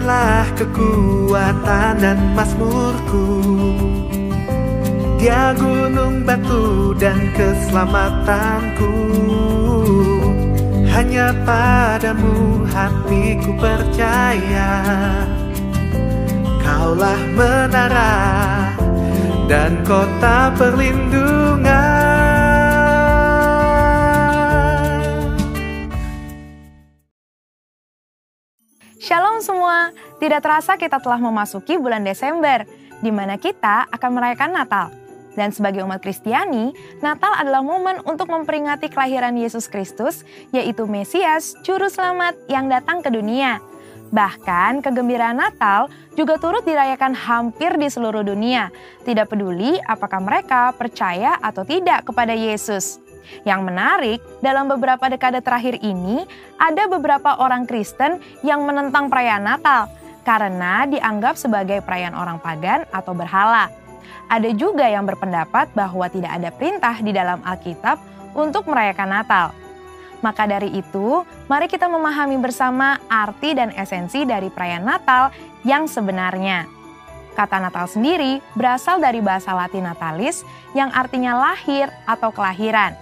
Tuhanlah kekuatan dan mazmurku, Dia gunung batu dan keselamatanku. Hanya padamu hatiku percaya, Kaulah menara dan kota perlindungan. Shalom semua, tidak terasa kita telah memasuki bulan Desember, di mana kita akan merayakan Natal. Dan sebagai umat Kristiani, Natal adalah momen untuk memperingati kelahiran Yesus Kristus, yaitu Mesias, Juru Selamat yang datang ke dunia. Bahkan kegembiraan Natal juga turut dirayakan hampir di seluruh dunia, tidak peduli apakah mereka percaya atau tidak kepada Yesus. Yang menarik, dalam beberapa dekade terakhir ini, ada beberapa orang Kristen yang menentang perayaan Natal karena dianggap sebagai perayaan orang pagan atau berhala. Ada juga yang berpendapat bahwa tidak ada perintah di dalam Alkitab untuk merayakan Natal. Maka dari itu, mari kita memahami bersama arti dan esensi dari perayaan Natal yang sebenarnya. Kata Natal sendiri berasal dari bahasa Latin natalis yang artinya lahir atau kelahiran.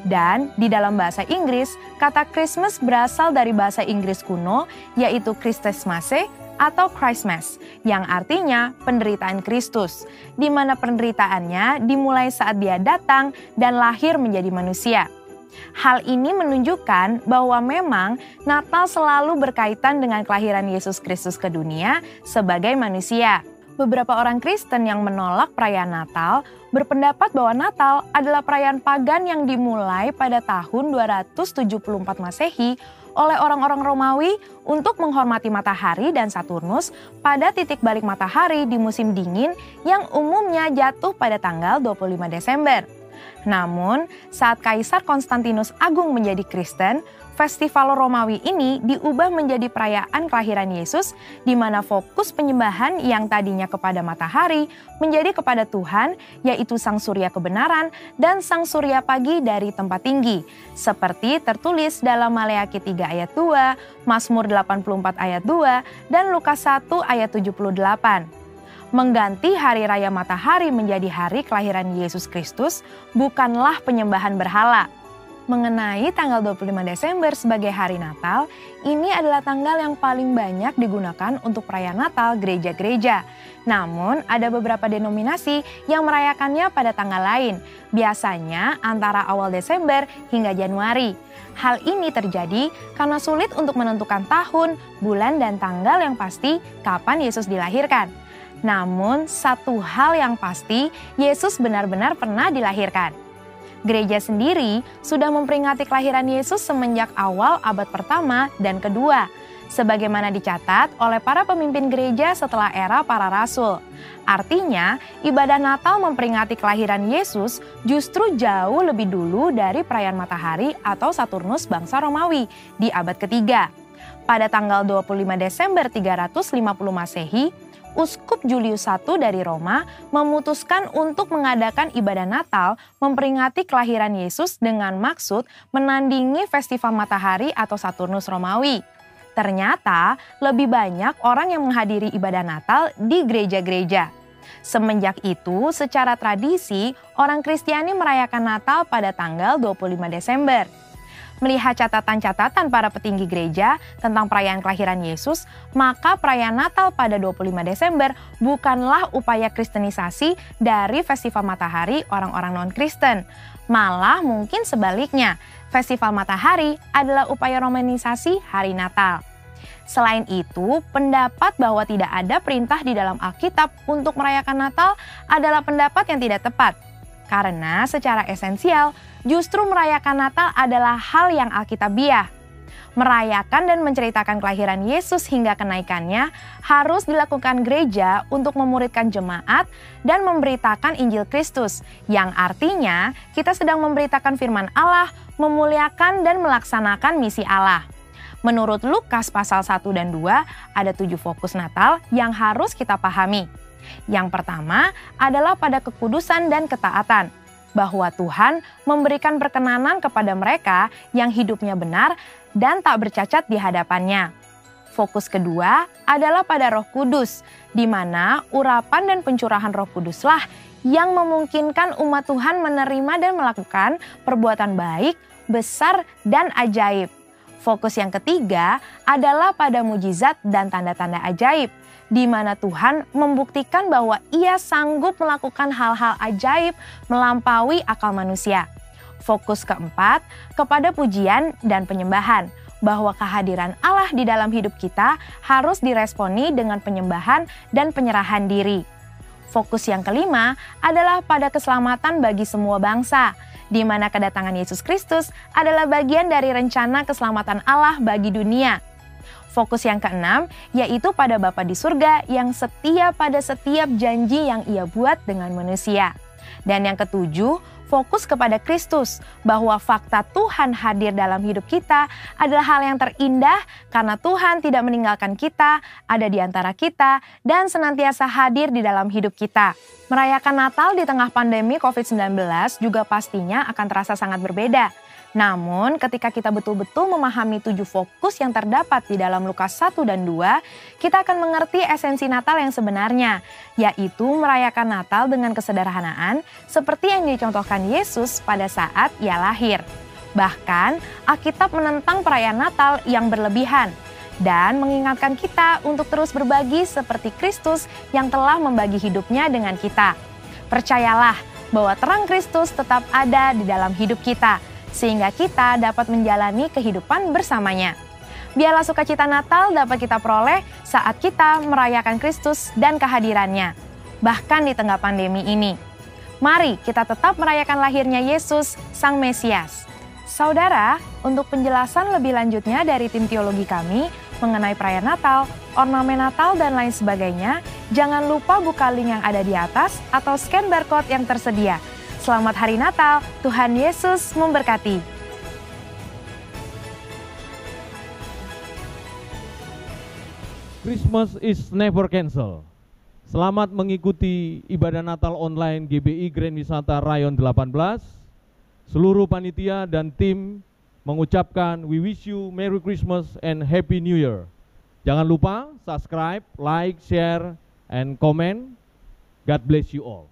Dan di dalam bahasa Inggris, kata Christmas berasal dari bahasa Inggris kuno, yaitu Christmasmasse atau Christmas, yang artinya penderitaan Kristus, di mana penderitaannya dimulai saat Dia datang dan lahir menjadi manusia. Hal ini menunjukkan bahwa memang Natal selalu berkaitan dengan kelahiran Yesus Kristus ke dunia sebagai manusia. Beberapa orang Kristen yang menolak perayaan Natal berpendapat bahwa Natal adalah perayaan pagan yang dimulai pada tahun 274 Masehi oleh orang-orang Romawi untuk menghormati matahari dan Saturnus pada titik balik matahari di musim dingin yang umumnya jatuh pada tanggal 25 Desember. Namun, saat Kaisar Konstantinus Agung menjadi Kristen, festival Romawi ini diubah menjadi perayaan kelahiran Yesus, di mana fokus penyembahan yang tadinya kepada matahari menjadi kepada Tuhan, yaitu Sang Surya kebenaran dan Sang Surya pagi dari tempat tinggi, seperti tertulis dalam Maleakhi 3 ayat 2, Mazmur 84 ayat 2, dan Lukas 1 ayat 78. Mengganti hari raya matahari menjadi hari kelahiran Yesus Kristus bukanlah penyembahan berhala. Mengenai tanggal 25 Desember sebagai hari Natal, ini adalah tanggal yang paling banyak digunakan untuk perayaan Natal gereja-gereja. Namun, ada beberapa denominasi yang merayakannya pada tanggal lain, biasanya antara awal Desember hingga Januari. Hal ini terjadi karena sulit untuk menentukan tahun, bulan, dan tanggal yang pasti kapan Yesus dilahirkan. Namun, satu hal yang pasti, Yesus benar-benar pernah dilahirkan. Gereja sendiri sudah memperingati kelahiran Yesus semenjak awal abad pertama dan kedua, sebagaimana dicatat oleh para pemimpin gereja setelah era para rasul. Artinya, ibadah Natal memperingati kelahiran Yesus justru jauh lebih dulu dari perayaan matahari atau Saturnus bangsa Romawi di abad ketiga. Pada tanggal 25 Desember 350 Masehi, Uskup Julius I dari Roma memutuskan untuk mengadakan ibadah Natal memperingati kelahiran Yesus dengan maksud menandingi festival matahari atau Saturnus Romawi. Ternyata lebih banyak orang yang menghadiri ibadah Natal di gereja-gereja. Semenjak itu, secara tradisi, orang Kristiani merayakan Natal pada tanggal 25 Desember. Melihat catatan-catatan para petinggi gereja tentang perayaan kelahiran Yesus, maka perayaan Natal pada 25 Desember bukanlah upaya kristenisasi dari festival matahari orang-orang non-Kristen. Malah mungkin sebaliknya, festival matahari adalah upaya romanisasi hari Natal. Selain itu, pendapat bahwa tidak ada perintah di dalam Alkitab untuk merayakan Natal adalah pendapat yang tidak tepat. Karena secara esensial, justru merayakan Natal adalah hal yang alkitabiah. Merayakan dan menceritakan kelahiran Yesus hingga kenaikannya harus dilakukan gereja untuk memuridkan jemaat dan memberitakan Injil Kristus, yang artinya kita sedang memberitakan firman Allah, memuliakan dan melaksanakan misi Allah. Menurut Lukas pasal 1 dan 2, ada 7 fokus Natal yang harus kita pahami. Yang pertama adalah pada kekudusan dan ketaatan, bahwa Tuhan memberikan perkenanan kepada mereka yang hidupnya benar dan tak bercacat di hadapannya. Fokus kedua adalah pada Roh Kudus, di mana urapan dan pencurahan Roh Kuduslah yang memungkinkan umat Tuhan menerima dan melakukan perbuatan baik, besar, dan ajaib. Fokus yang ketiga adalah pada mujizat dan tanda-tanda ajaib, di mana Tuhan membuktikan bahwa Ia sanggup melakukan hal-hal ajaib melampaui akal manusia. Fokus keempat kepada pujian dan penyembahan, bahwa kehadiran Allah di dalam hidup kita harus diresponi dengan penyembahan dan penyerahan diri. Fokus yang kelima adalah pada keselamatan bagi semua bangsa, di mana kedatangan Yesus Kristus adalah bagian dari rencana keselamatan Allah bagi dunia. Fokus yang keenam yaitu pada Bapa di surga yang setia pada setiap janji yang Ia buat dengan manusia. Dan yang ketujuh, fokus kepada Kristus, bahwa fakta Tuhan hadir dalam hidup kita adalah hal yang terindah karena Tuhan tidak meninggalkan kita, ada di antara kita, dan senantiasa hadir di dalam hidup kita. Merayakan Natal di tengah pandemi COVID-19 juga pastinya akan terasa sangat berbeda. Namun ketika kita betul-betul memahami 7 fokus yang terdapat di dalam Lukas 1 dan 2, kita akan mengerti esensi Natal yang sebenarnya, yaitu merayakan Natal dengan kesederhanaan seperti yang dicontohkan Yesus pada saat Ia lahir. Bahkan Alkitab menentang perayaan Natal yang berlebihan dan mengingatkan kita untuk terus berbagi seperti Kristus yang telah membagi hidupnya dengan kita. Percayalah bahwa terang Kristus tetap ada di dalam hidup kita, sehingga kita dapat menjalani kehidupan bersamanya. Biarlah sukacita Natal dapat kita peroleh saat kita merayakan Kristus dan kehadirannya, bahkan di tengah pandemi ini. Mari kita tetap merayakan lahirnya Yesus, Sang Mesias. Saudara, untuk penjelasan lebih lanjutnya dari tim teologi kami mengenai perayaan Natal, ornamen Natal, dan lain sebagainya, jangan lupa buka link yang ada di atas atau scan barcode yang tersedia. Selamat Hari Natal, Tuhan Yesus memberkati. Christmas is never cancel. Selamat mengikuti ibadah Natal online GBI Grand Wisata Rayon 18. Seluruh panitia dan tim mengucapkan we wish you Merry Christmas and Happy New Year. Jangan lupa subscribe, like, share, and comment. God bless you all.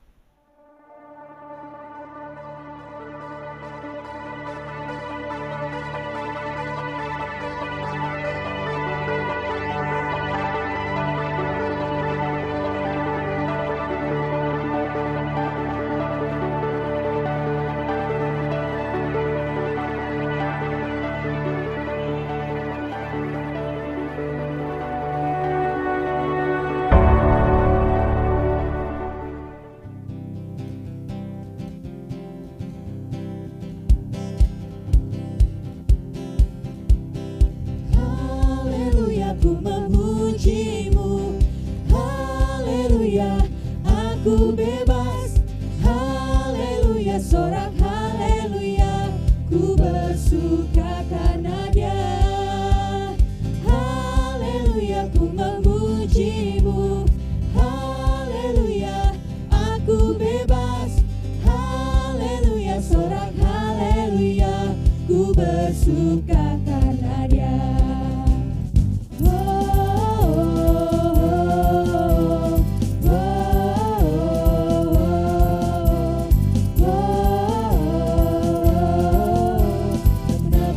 Aku memujimu, haleluya, aku bebas, haleluya, sorak haleluya, ku bersuka karena Dia, haleluya, ku memujimu, haleluya, aku bebas, haleluya, sorak haleluya, ku bersuka karena Dia.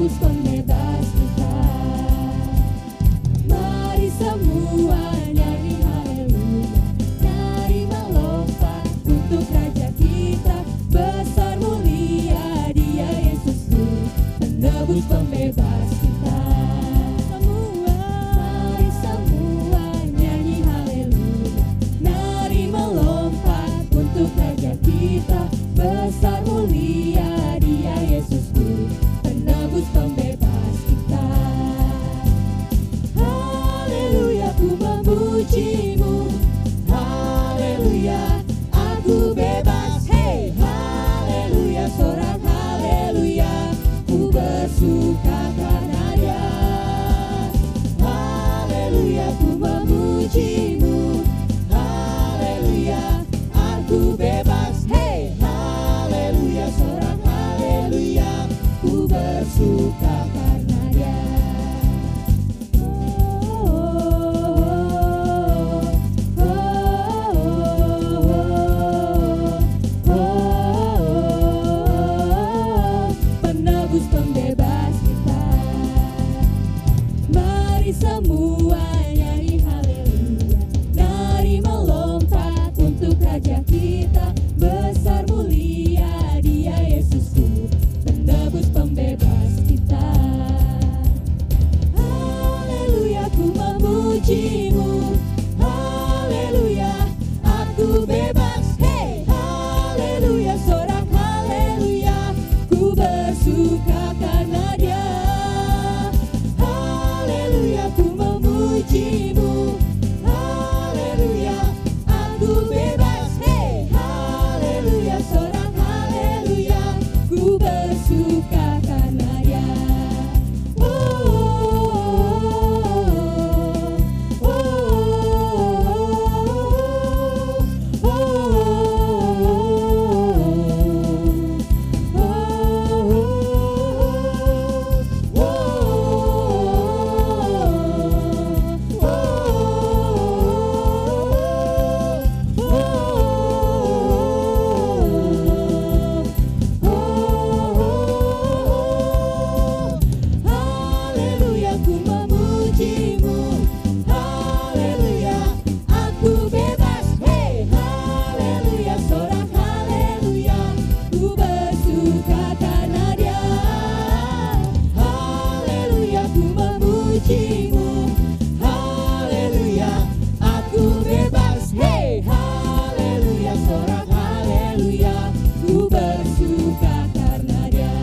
Pembebas kita, mari semua semua nyanyi haleluya. Mari melompat untuk Raja kita. Besar mulia Dia Yesusku, penebus pembebas kita. Haleluya, ku memujimu. Haleluya, aku bebas. Hey, haleluya, sorak haleluya, ku bersuka karena Dia. Haleluya, ku memujimu. Haleluya, aku bebas. Hey, haleluya, sorak haleluya, ku bersuka karena Dia. Haleluya, ku memujimu. Haleluya, aku bebas. Hey, haleluya, sorak haleluya, ku bersuka karena Dia. Haleluya, ku memujimu. Haleluya, aku bebas. Hey, haleluya, sorak haleluya, ku bersuka karena Dia.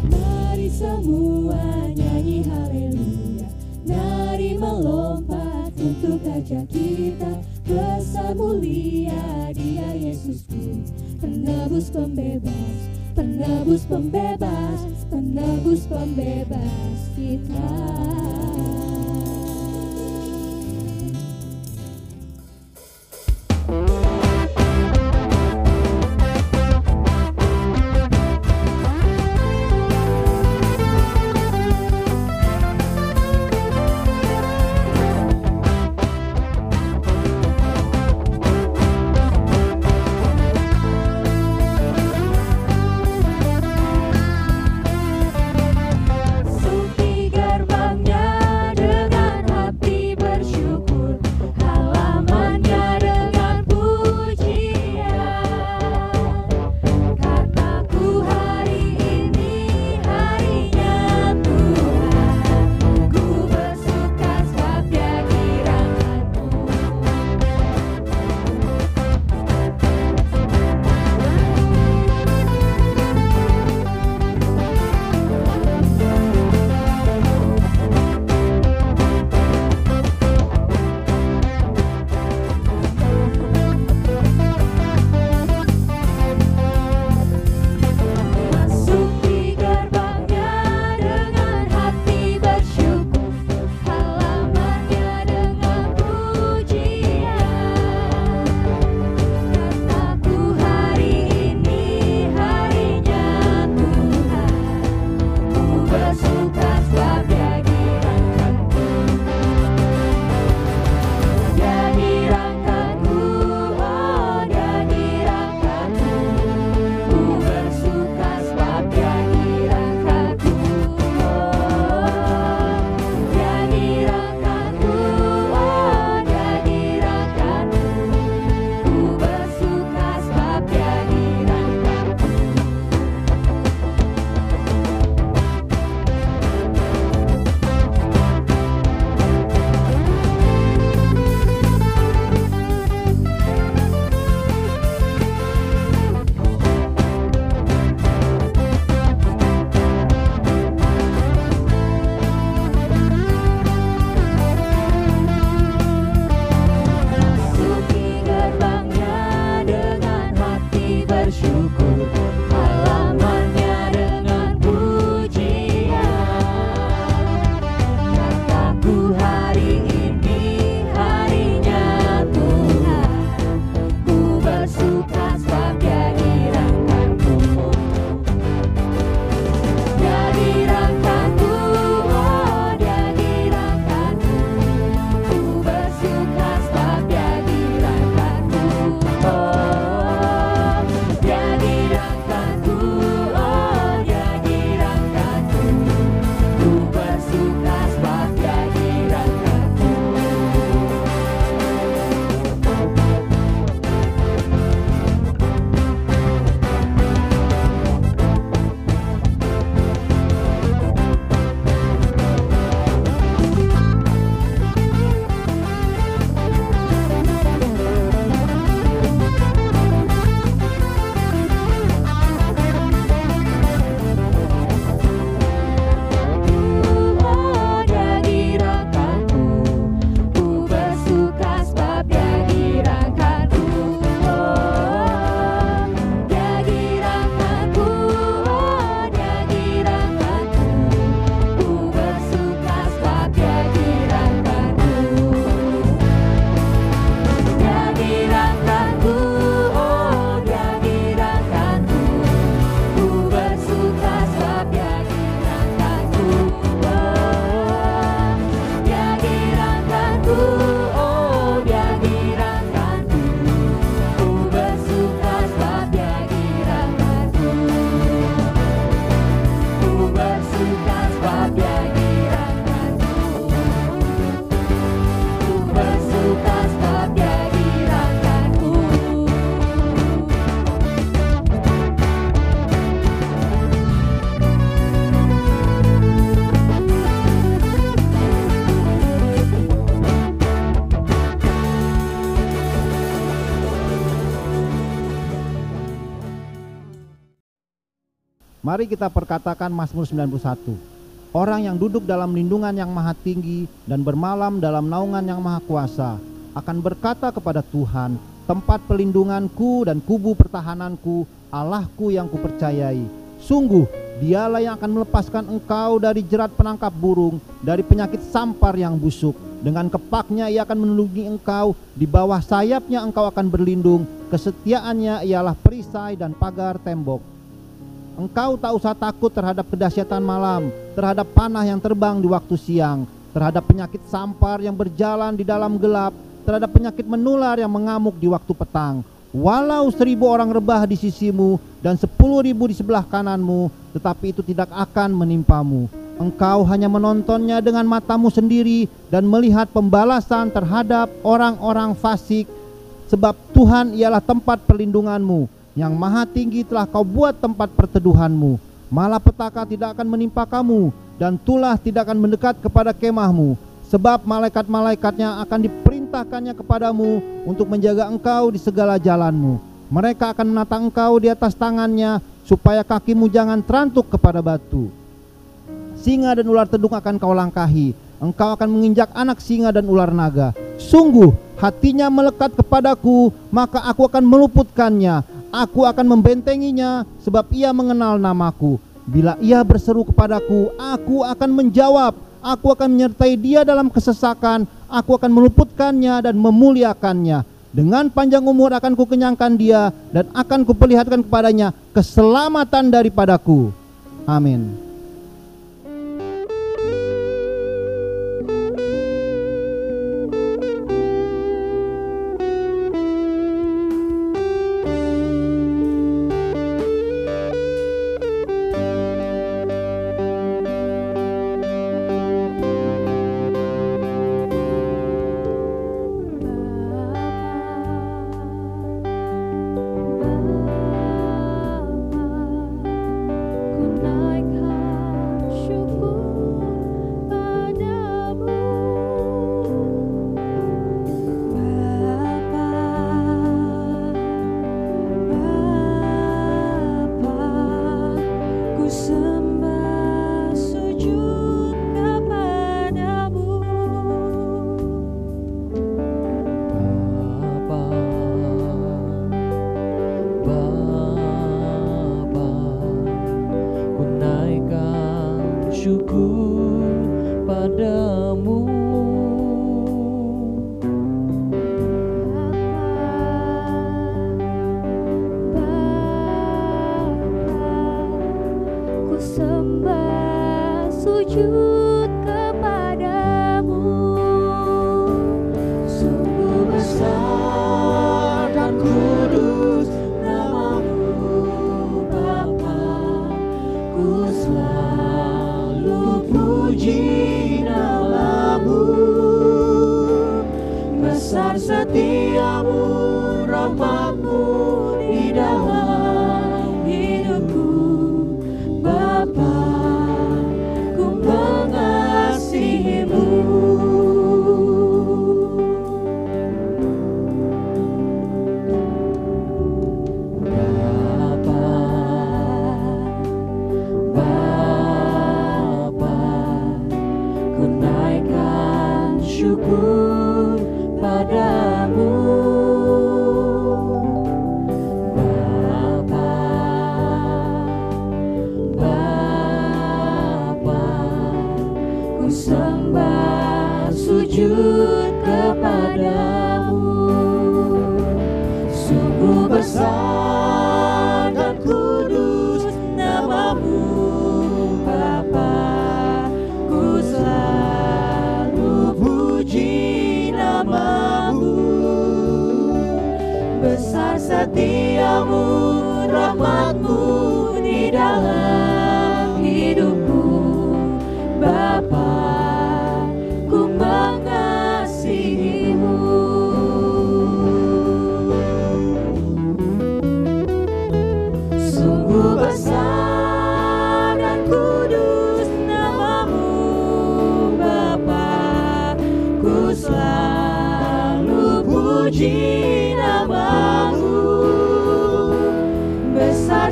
Mari semua nyanyi haleluya. Mari melompat untuk Raja kita. Besar mulia Dia Yesusku, penebus pembebas, penebus pembebas, penebus pembebas kita. Suki Mari kita perkatakan Mazmur 91. Orang yang duduk dalam lindungan yang maha tinggi dan bermalam dalam naungan yang maha kuasa akan berkata kepada Tuhan, tempat pelindunganku dan kubu pertahananku, Allahku yang kupercayai. Sungguh, dialah yang akan melepaskan engkau dari jerat penangkap burung, dari penyakit sampar yang busuk. Dengan kepaknya ia akan melindungi engkau, di bawah sayapnya engkau akan berlindung. Kesetiaannya ialah perisai dan pagar tembok. Engkau tak usah takut terhadap kedahsyatan malam, terhadap panah yang terbang di waktu siang, terhadap penyakit sampar yang berjalan di dalam gelap, terhadap penyakit menular yang mengamuk di waktu petang. Walau 1000 orang rebah di sisimu dan 10.000 di sebelah kananmu, tetapi itu tidak akan menimpamu. Engkau hanya menontonnya dengan matamu sendiri dan melihat pembalasan terhadap orang-orang fasik, sebab Tuhan ialah tempat perlindunganmu. Yang maha tinggi telah kau buat tempat perteduhanmu. Malapetaka tidak akan menimpa kamu, dan tulah tidak akan mendekat kepada kemahmu. Sebab malaikat-malaikatnya akan diperintahkannya kepadamu untuk menjaga engkau di segala jalanmu. Mereka akan menata engkau di atas tangannya, supaya kakimu jangan terantuk kepada batu. Singa dan ular tedung akan kau langkahi. Engkau akan menginjak anak singa dan ular naga. Sungguh hatinya melekat kepadaku, maka aku akan meluputkannya. Aku akan membentenginya, sebab ia mengenal namaku. Bila ia berseru kepadaku, aku akan menjawab. Aku akan menyertai dia dalam kesesakan. Aku akan meluputkannya dan memuliakannya. Dengan panjang umur akan kukenyangkan dia, dan akan kuperlihatkan kepadanya keselamatan daripadaku. Amin.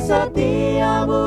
Setiamu,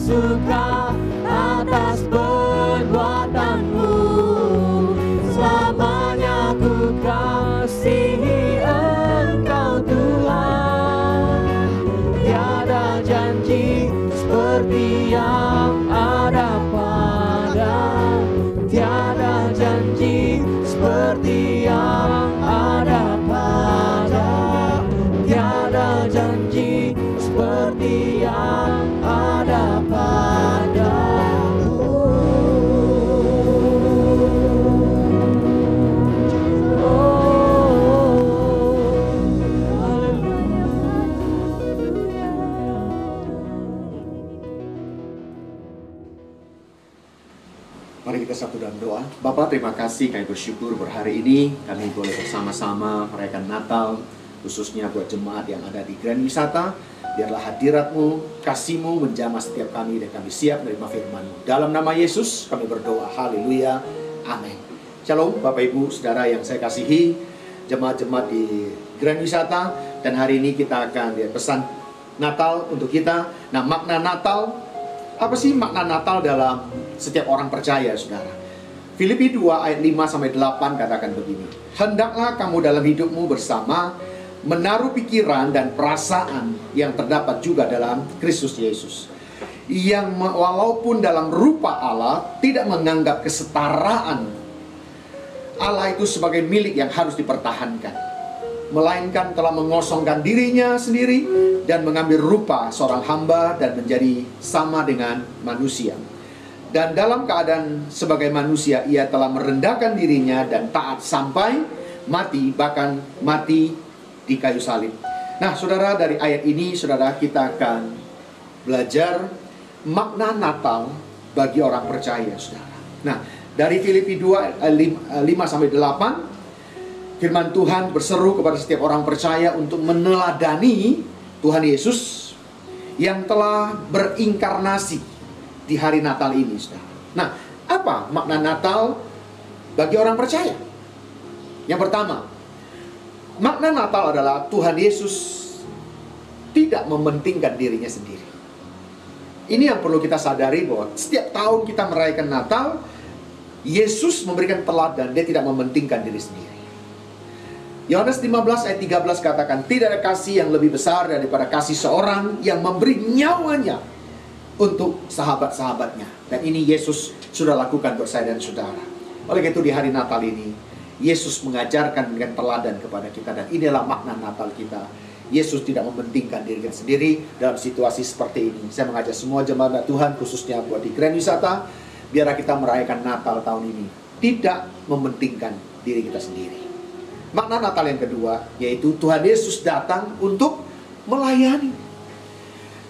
bersuka atas perbuatanmu. Selamanya ku kasihi Engkau Tuhan. Tiada janji seperti yang ada pada, tiada janji seperti yang ada pada, tiada janji seperti yang ada padamu. Mari kita satu dalam doa. Bapa, terima kasih, kami bersyukur berhari ini kami boleh bersama-sama merayakan Natal, khususnya buat jemaat yang ada di Grand Wisata. Biarlah hadirat-Mu, kasih-Mu menjamah setiap kami dan kami siap menerima firman-Mu. Dalam nama Yesus kami berdoa, haleluya, amin. Shalom Bapak Ibu Saudara yang saya kasihi, jemaat-jemaat di Grand Wisata. Dan hari ini kita akan lihat pesan Natal untuk kita. Nah, makna Natal, apa sih makna Natal dalam setiap orang percaya, saudara? Filipi 2 ayat 5-8 katakan begini. Hendaklah kamu dalam hidupmu bersama menaruh pikiran dan perasaan yang terdapat juga dalam Kristus Yesus, yang walaupun dalam rupa Allah tidak menganggap kesetaraan Allah itu sebagai milik yang harus dipertahankan, melainkan telah mengosongkan dirinya sendiri dan mengambil rupa seorang hamba dan menjadi sama dengan manusia. Dan dalam keadaan sebagai manusia, ia telah merendahkan dirinya dan taat sampai mati, bahkan mati di kayu salib. Nah, saudara, dari ayat ini, saudara, kita akan belajar makna Natal bagi orang percaya, saudara. Nah, dari Filipi 2 5-8, firman Tuhan berseru kepada setiap orang percaya untuk meneladani Tuhan Yesus yang telah berinkarnasi di hari Natal ini, saudara. Nah, apa makna Natal bagi orang percaya? Yang pertama, makna Natal adalah Tuhan Yesus tidak mementingkan dirinya sendiri. Ini yang perlu kita sadari, bahwa setiap tahun kita merayakan Natal, Yesus memberikan teladan, dia tidak mementingkan diri sendiri. Yohanes 15 ayat 13 katakan, tidak ada kasih yang lebih besar daripada kasih seorang yang memberi nyawanya untuk sahabat-sahabatnya. Dan ini Yesus sudah lakukan buat saya dan saudara. Oleh itu di hari Natal ini, Yesus mengajarkan dengan teladan kepada kita. Dan inilah makna Natal kita. Yesus tidak mementingkan dirinya sendiri dalam situasi seperti ini. Saya mengajak semua jemaat Tuhan, khususnya buat di Grand Wisata, biarlah kita merayakan Natal tahun ini tidak mementingkan diri kita sendiri. Makna Natal yang kedua, yaitu Tuhan Yesus datang untuk melayani.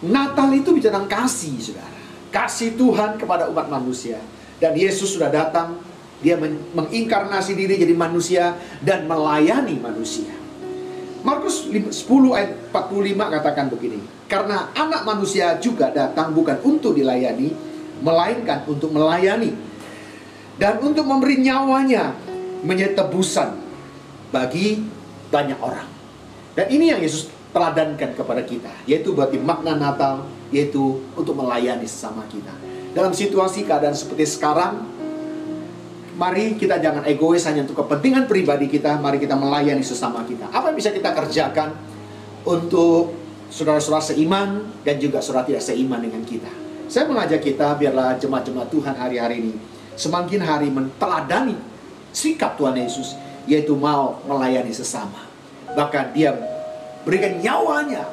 Natal itu bicara tentang kasih, saudara. Kasih Tuhan kepada umat manusia. Dan Yesus sudah datang, dia menginkarnasi diri jadi manusia dan melayani manusia. Markus 10 ayat 45 katakan begini, karena anak manusia juga datang bukan untuk dilayani, melainkan untuk melayani, dan untuk memberi nyawanya menjadi tebusan bagi banyak orang. Dan ini yang Yesus teladankan kepada kita, yaitu berarti makna Natal, yaitu untuk melayani sesama kita. Dalam situasi keadaan seperti sekarang, mari kita jangan egois hanya untuk kepentingan pribadi kita. Mari kita melayani sesama kita. Apa yang bisa kita kerjakan untuk saudara-saudara seiman dan juga saudara tidak seiman dengan kita? Saya mengajak kita, biarlah jemaat-jemaat Tuhan hari-hari ini semakin hari menteladani sikap Tuhan Yesus, yaitu mau melayani sesama. Bahkan dia berikan nyawanya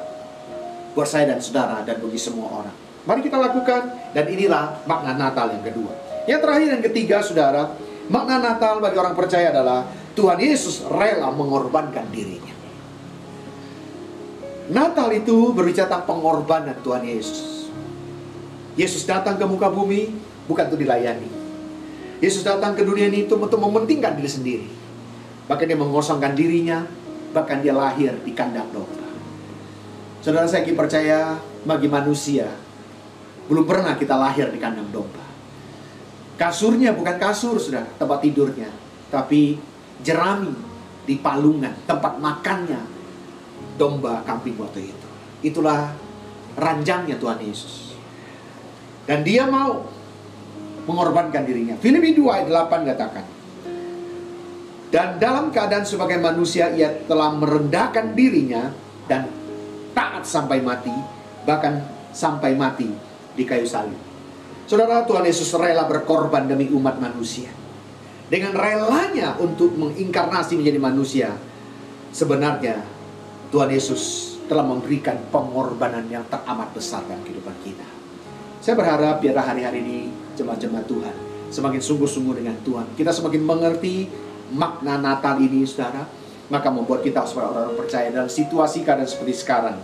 buat saya dan saudara dan bagi semua orang. Mari kita lakukan. Dan inilah makna Natal yang kedua. Yang terakhir dan ketiga, saudara, makna Natal bagi orang percaya adalah Tuhan Yesus rela mengorbankan dirinya. Natal itu berbicara tentang pengorbanan Tuhan Yesus. Yesus datang ke muka bumi bukan untuk dilayani. Yesus datang ke dunia ini untuk mementingkan diri sendiri. Bahkan dia mengosongkan dirinya, bahkan dia lahir di kandang domba. Saudara, saya percaya bagi manusia belum pernah kita lahir di kandang domba. Kasurnya bukan kasur, saudara, tempat tidurnya, tapi jerami di palungan, tempat makannya domba kambing waktu itu. Itulah ranjangnya Tuhan Yesus. Dan dia mau mengorbankan dirinya. Filipi 2 ayat 8 katakan, dan dalam keadaan sebagai manusia ia telah merendahkan dirinya dan taat sampai mati, bahkan sampai mati di kayu salib. Saudara, Tuhan Yesus rela berkorban demi umat manusia. Dengan relanya untuk menginkarnasi menjadi manusia, sebenarnya Tuhan Yesus telah memberikan pengorbanan yang teramat besar dalam kehidupan kita. Saya berharap biarlah hari-hari ini jemaat-jemaat Tuhan semakin sungguh-sungguh dengan Tuhan. Kita semakin mengerti makna Natal ini, saudara. Maka membuat kita sebagai orang-orang percaya dalam situasi keadaan seperti sekarang,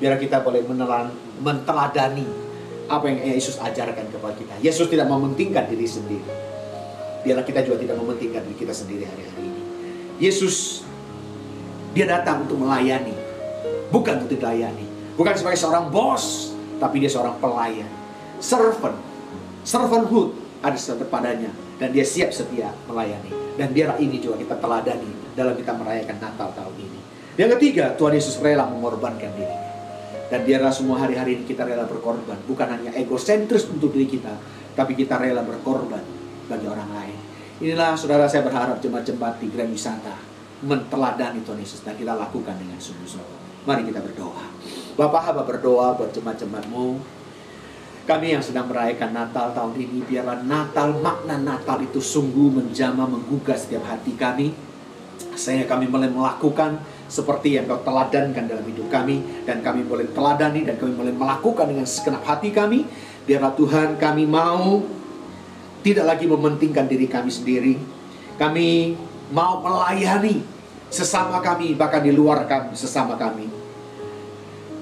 biar kita boleh menteladani apa yang Yesus ajarkan kepada kita. Yesus tidak mementingkan diri sendiri. Biarlah kita juga tidak mementingkan diri kita sendiri hari-hari ini. Yesus, dia datang untuk melayani, bukan untuk dilayani. Bukan sebagai seorang bos, tapi dia seorang pelayan. Servanthood ada padanya, dan dia siap setia melayani. Dan biarlah ini juga kita teladani dalam kita merayakan Natal tahun ini. Yang ketiga, Tuhan Yesus rela mengorbankan dirinya. Dan biarlah semua hari-hari ini kita rela berkorban. Bukan hanya egosentris untuk diri kita, tapi kita rela berkorban bagi orang lain. Inilah, saudara, saya berharap jemaat-jemaat di Grand Wisata menteladani Tuhan Yesus, dan kita lakukan dengan sungguh-sungguh. Mari kita berdoa. Bapak, hamba berdoa buat jemaat-jemaat-Mu. Kami yang sedang merayakan Natal tahun ini, biarlah Natal, makna Natal itu sungguh menjamah, menggugah setiap hati kami, sehingga kami boleh melakukan seperti yang Kau teladankan dalam hidup kami, dan kami boleh teladani, dan kami boleh melakukan dengan segenap hati kami. Biarlah Tuhan, kami mau tidak lagi mementingkan diri kami sendiri. Kami mau melayani sesama kami, bahkan di luar kami, sesama kami.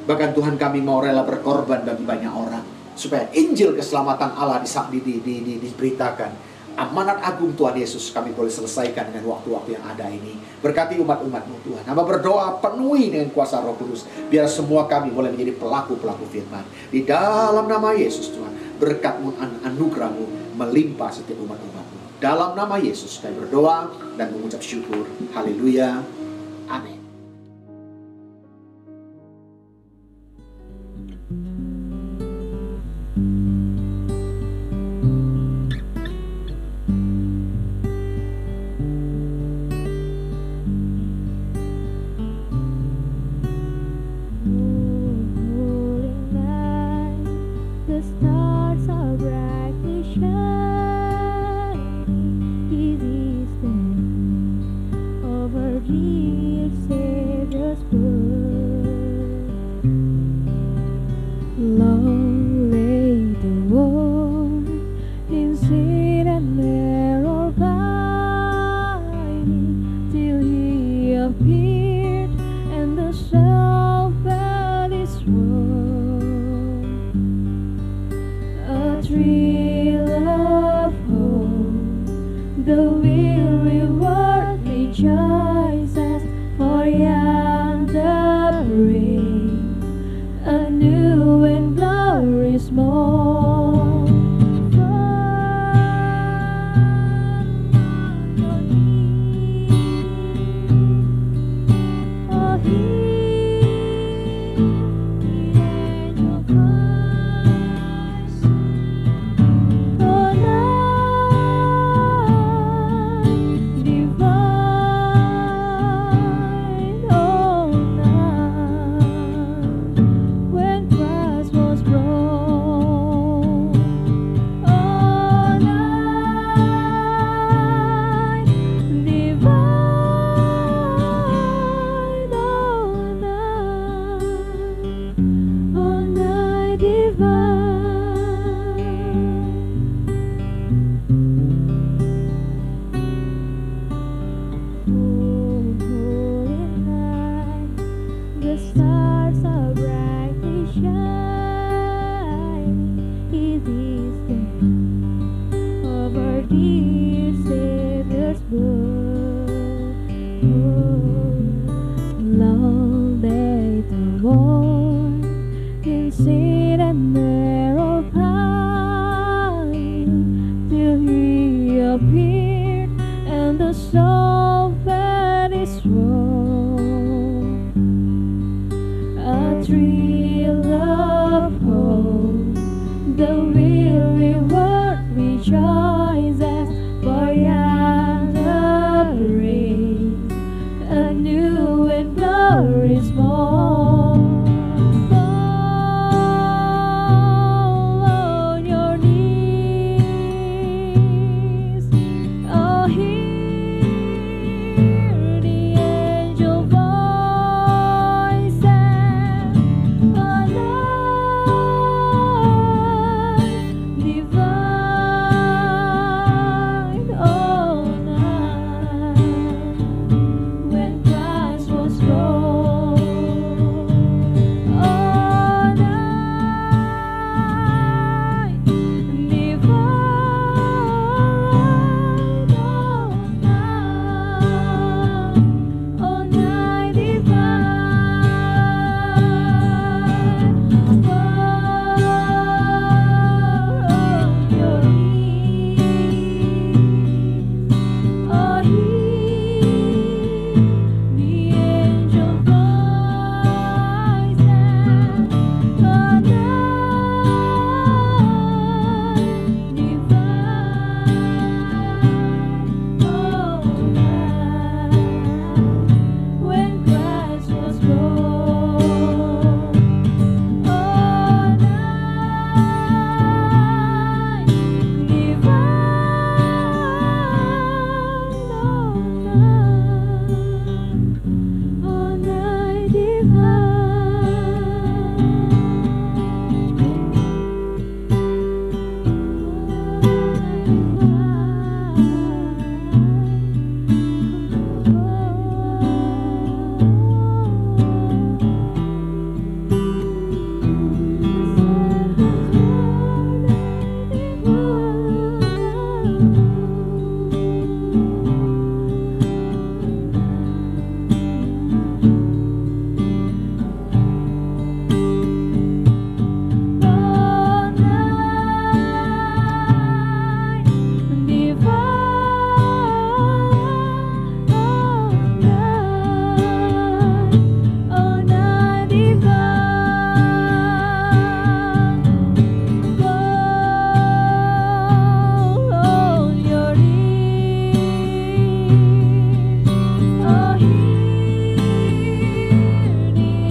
Bahkan Tuhan, kami mau rela berkorban bagi banyak orang, supaya Injil keselamatan Allah diberitakan. Amanat agung Tuhan Yesus kami boleh selesaikan dengan waktu-waktu yang ada ini. Berkati umat-umat-Mu Tuhan. Hamba berdoa penuhi dengan kuasa Roh Kudus, biar semua kami boleh menjadi pelaku-pelaku firman. Di dalam nama Yesus Tuhan, berkat-Mu, anugerah-Mu melimpah setiap umat-umat-Mu. Dalam nama Yesus kami berdoa dan mengucap syukur. Haleluya. Amin. the weary world rejoices, for yonder breeze a new and glorious morn. Fall on your knees, oh, hear the angel voices, oh, Lord divine, oh, night when Christ was born, oh, night divine, oh, night divine, oh, your knees, oh, hear the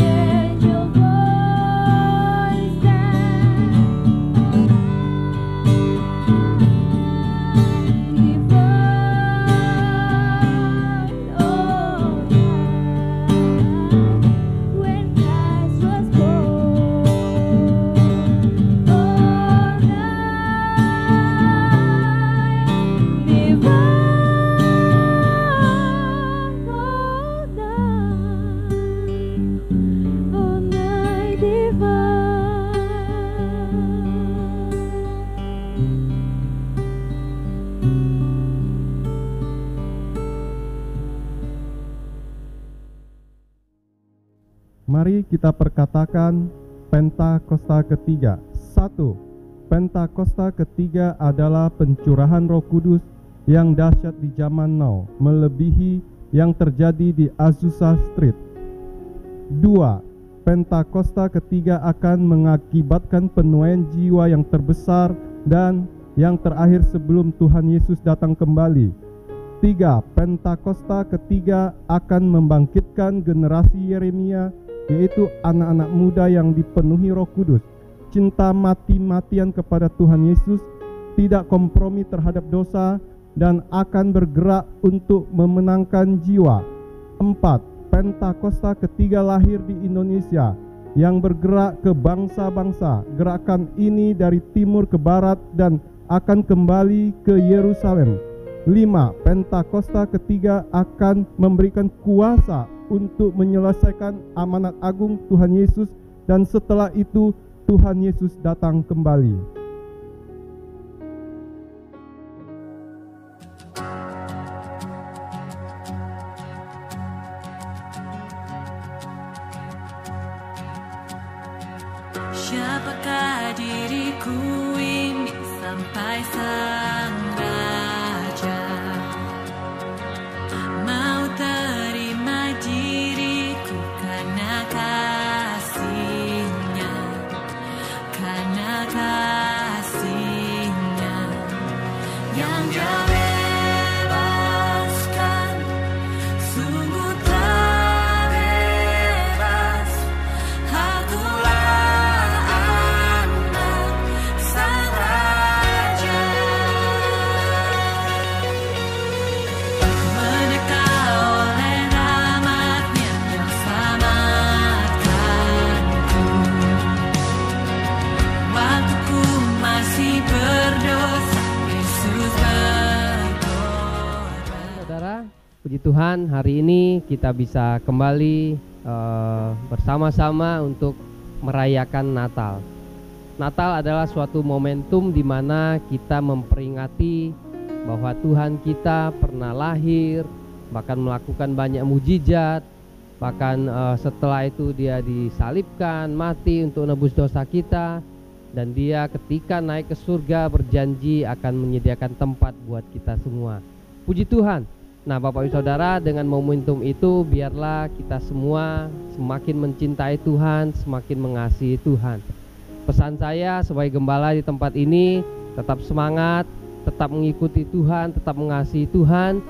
angel voices, oh, night divine, oh, night when Christ was born, oh, night divine, oh, night Mari kita perkatakan Pentakosta ketiga. 1. Pentakosta ketiga adalah pencurahan Roh Kudus yang dahsyat di zaman now, melebihi yang terjadi di Azusa Street. 2. Pentakosta ketiga akan mengakibatkan penuaian jiwa yang terbesar dan yang terakhir sebelum Tuhan Yesus datang kembali. 3. Pentakosta ketiga akan membangkitkan generasi Yeremia, yaitu anak-anak muda yang dipenuhi Roh Kudus, cinta mati-matian kepada Tuhan Yesus, tidak kompromi terhadap dosa, dan akan bergerak untuk memenangkan jiwa. 4. Pentakosta ketiga lahir di Indonesia yang bergerak ke bangsa-bangsa. Gerakan ini dari timur ke barat dan akan kembali ke Yerusalem. 5. Pentakosta ketiga akan memberikan kuasa untuk menyelesaikan amanat agung Tuhan Yesus, dan setelah itu Tuhan Yesus datang kembali. Siapakah diriku ini sampai Sang Raja mau terima diriku karena kasih-Nya, karena kasih. yang Dia bebaskan, sungguh telah bebas. Akulah anak Sang Raja, menyekal oleh rahmat-Nya yang selamatkanku. Waktuku masih berdosa, Yesus berkorban. Saudara, puji Tuhan, hari ini kita bisa kembali bersama-sama untuk merayakan Natal. Natal adalah suatu momentum di mana kita memperingati bahwa Tuhan kita pernah lahir, bahkan melakukan banyak mujizat, bahkan setelah itu Dia disalibkan, mati untuk nebus dosa kita, dan Dia ketika naik ke surga berjanji akan menyediakan tempat buat kita semua. Puji Tuhan. Nah, Bapak Ibu Saudara, dengan momentum itu biarlah kita semua semakin mencintai Tuhan, semakin mengasihi Tuhan. Pesan saya sebagai gembala di tempat ini, tetap semangat, tetap mengikuti Tuhan, tetap mengasihi Tuhan,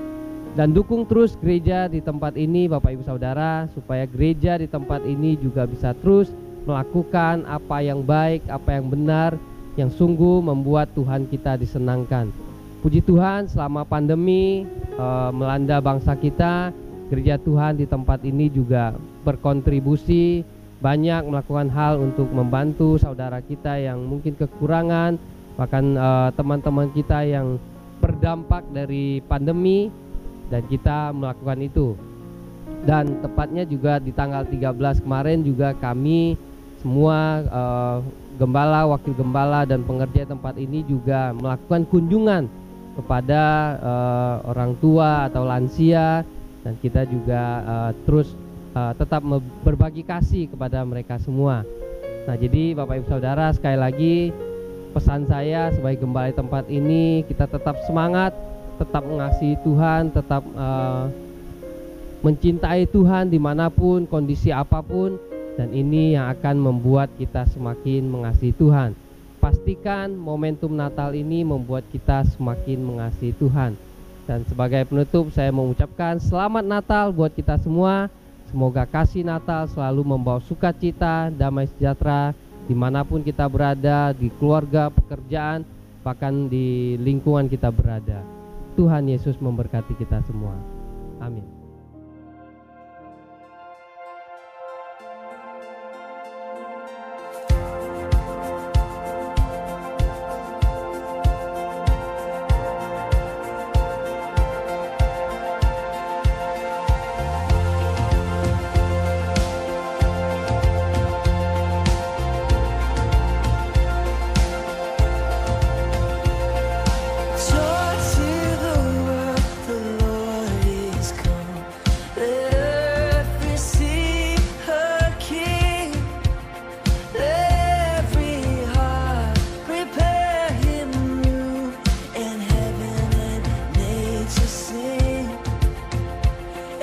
dan dukung terus gereja di tempat ini, Bapak Ibu Saudara, supaya gereja di tempat ini juga bisa terus melakukan apa yang baik, apa yang benar, yang sungguh membuat Tuhan kita disenangkan. Puji Tuhan, selama pandemi melanda bangsa kita, gereja Tuhan di tempat ini juga berkontribusi banyak melakukan hal untuk membantu saudara kita yang mungkin kekurangan, bahkan teman-teman kita yang berdampak dari pandemi, dan kita melakukan itu. Dan tepatnya juga di tanggal 13 kemarin juga kami semua gembala, wakil gembala, dan pengerja tempat ini juga melakukan kunjungan kepada orang tua atau lansia, dan kita juga terus tetap berbagi kasih kepada mereka semua. Nah, jadi Bapak Ibu Saudara, sekali lagi pesan saya sebagai gembala di tempat ini, kita tetap semangat, tetap mengasihi Tuhan, tetap mencintai Tuhan dimanapun, kondisi apapun, dan ini yang akan membuat kita semakin mengasihi Tuhan. Pastikan momentum Natal ini membuat kita semakin mengasihi Tuhan. Dan sebagai penutup, saya mengucapkan selamat Natal buat kita semua. Semoga kasih Natal selalu membawa sukacita, damai sejahtera dimanapun kita berada, di keluarga, pekerjaan, bahkan di lingkungan kita berada. Tuhan Yesus memberkati kita semua. Amin. Joy to the world, the Lord is come. Let earth receive her King. Let every heart prepare Him room, and heaven and nature sing.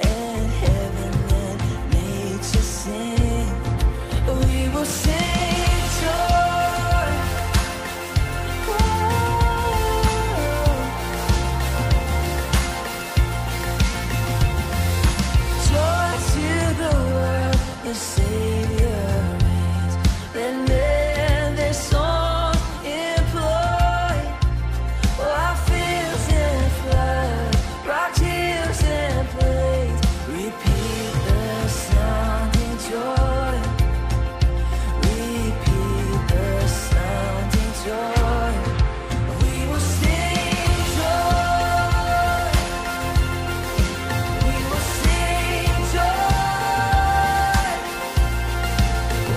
And heaven and nature sing. We will sing joy. Joy to the world, the Savior reigns. Let men their song employ. While fields and flood, rock hills and plains, repeat the sounding joy. Repeat the sounding joy. We will sing joy. We will sing joy.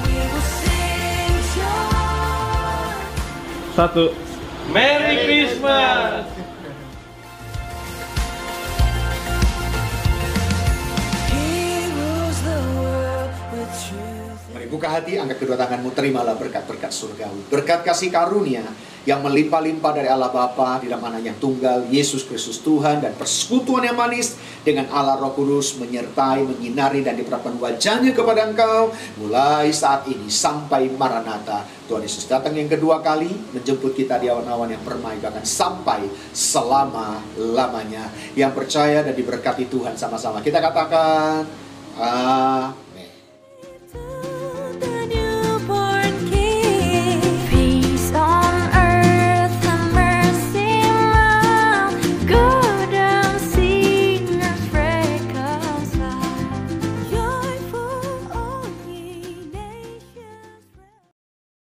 We will sing joy. Satu. Merry Christmas. He rules the world with truth. Mari buka hati, angkat kedua tanganmu, terimalah berkat-berkat surgawi. Berkat kasih karunia yang melimpah-limpah dari Allah Bapa di dalam Anak yang tunggal, Yesus Kristus Tuhan, dan persekutuan yang manis dengan Allah Roh Kudus menyertai, menyinari, dan diperapkan wajahnya kepada engkau mulai saat ini sampai Maranatha. Tuhan Yesus datang yang kedua kali menjemput kita di awan-awan yang permai, bahkan sampai selama-lamanya. Yang percaya dan diberkati Tuhan sama-sama kita katakan,